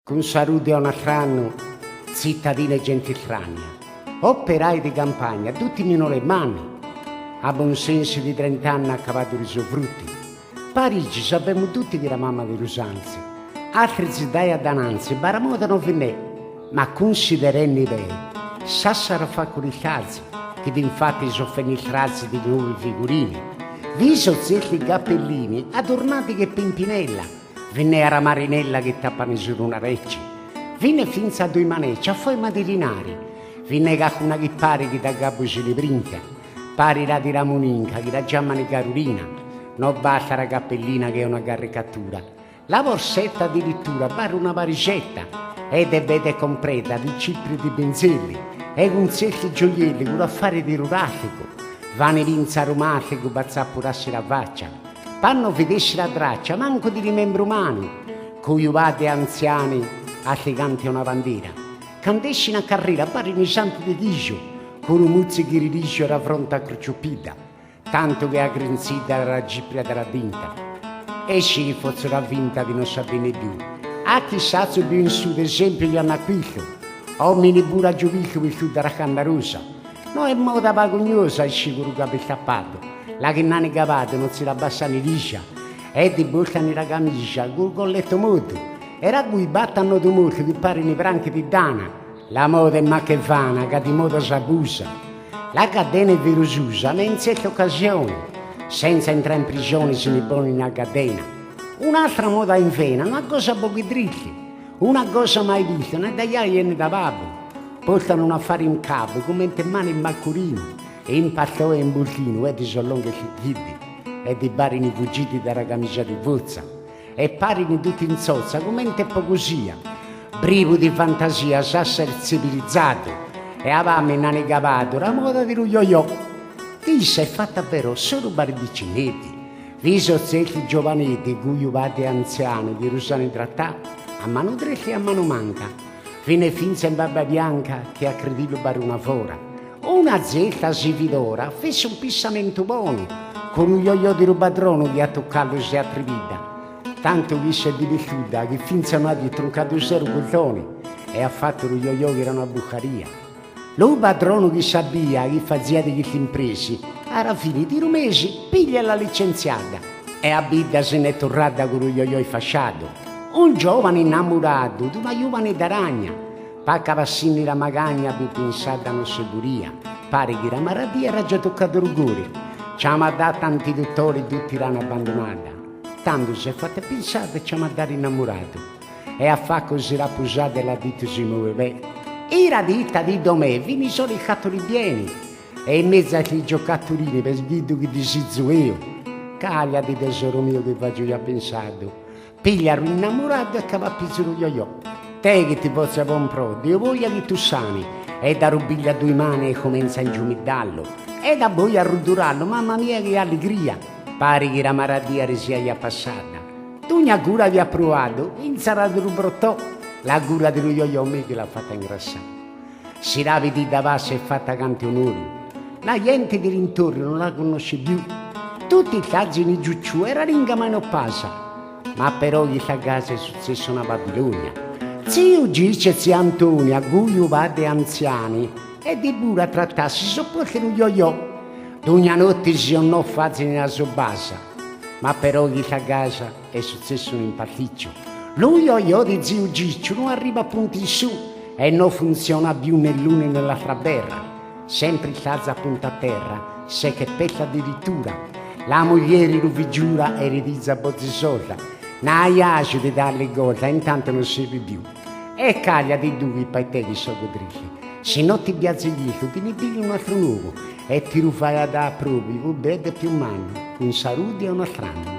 Con saluti a un altro anno, cittadini e gente strana, operai di campagna, tutti minori mani, a buon senso di 30 anni accavato i suoi frutti. Parigi sappiamo tutti che era mamma di usanze, altre città a dananze, baramoda non finè, ma considerando bene, sassaro fa con i cazzi, che infatti sono fenistrati di nuovi figurini, viso certi cappellini, adornati che pimpinella, venne a marinella che tappano su una recce, venne finza a due manecci, a forma di linari, venne con una che pare che da capo si li brinca, pari la di Ramoninca, che da chiamano Carolina, non basta la cappellina che è una caricatura, la borsetta addirittura pare una varicetta, ed è bene completa di cipri di benzelli, e con certi gioielli con affari di ruratico, vane vinza aromatico per zappurarsi la faccia, panno vedessi la traccia, manco di rimembro umani, coiuvati anziani atleganti una bandiera, candesci una carriera, pari nei santi di Dio, con un muzzi che riliscio era fronte a cruciupita, tanto che a grenzita era la gipria della vinta. Esci che fossero vinta di non sapere più, a chissà se più in su, ad esempio, gli hanno acquilto, uomini pure a giovicchio per tutta la candarosa, no è moda pagognosa esci con il capo tappato, la che non è cavato non si abbassano liscia e ti buttano la camicia col colletto muto e a cui battono di molto che pare nei branchi di dana. La moda è ma che vana, che di moda s'abusa. La catena è virususa, ma in certe occasioni, senza entrare in prigione se ne pone una catena. Un'altra moda in vena, una cosa pochi dritti, una cosa mai vista, né da iaia né da babbo. Portano un affare in capo, come in mano in maccorino, e in pattò e in bultino, e di sollonghe fittiti, e di barini fuggiti dalla camicia di forza, e parini tutti in zozza, come in pocosia, brivo di fantasia, s'essere civilizzato, e avamo in anni cavato la moda di yo-yo. Disse è fatta però solo barbicinetti, viso certi giovanetti, cuiuvati anziani, di rusani trattati, a mano dritta e a mano manca, fine finza in barba bianca, che a credilo per una fora. Una zetta si fidora, fece un pissamento buono, con un yo-yo di rubatrono che a toccarlo si attrevita. Tanto visse di rifiuta che finza non ha di troncato zero coltoni e ha fatto lo yo-yo che era una buccaria. Lo padrono che sabia che faceva degli impresi, alla fine di un mese piglia la licenziata e a bidda se n'è tornata con lo yo-yo fasciato. Un giovane innamorato di una giovane d'aragna, pacca vassini la magagna più pensata non seguria, pare che la malattia era già toccato il cuore, ci ha dato tanti dottori tutti l'hanno abbandonata, tanto si è fatta pensare e ci ha dato innamorato, e a fa così la posata e la dita si muove, era dita di domè, vini solo i cattoli pieni, e in mezzo ai giocattolini per sghido che disizzo io, caglia di tesoro mio che faccio già pensato, pigliaro innamorato e cavapizzo lo yo-yo. Te che ti possa comprare, Dio voglia che tu sani, e da rubiglia a due mani e comincia a ingiumidallo, e da poi a rudurarlo, mamma mia che allegria, pare che la malattia sia passata. Tu ne cura vi ha provato, in sarà di rubrotò, la cura dello yo-yo me che l'ha fatta ingrassare. Si ravi di davassa e fatta canti onori, la gente di rintorno non la conosce più, tutti i cazzi di giucciù era ringa ma non passa, ma però gli sta casa è successo una Babilonia. Zio dice zia Antonia, cuiuvati anziani, e di pure a trattarsi sopportano un yo-yo. D'ogni notte si non fazzi nella sua bassa, ma però gli sta casa è successo un impatticcio. Lo yo-yo di zio Giccio non arriva appunto in su e non funziona più né l'una né l'altra berra. Sempre il tazza appunto a terra, se che pecca addirittura. La moglie lo vi giura e ridizza bozzisola. Naiace di darle gola, intanto non serve più. E caglia di due per te che sono godrici. Se non ti piace dietro, ti ne pigli un altro nuovo e ti rufai da proprio, con bene più mano, con saluti e un altro anno.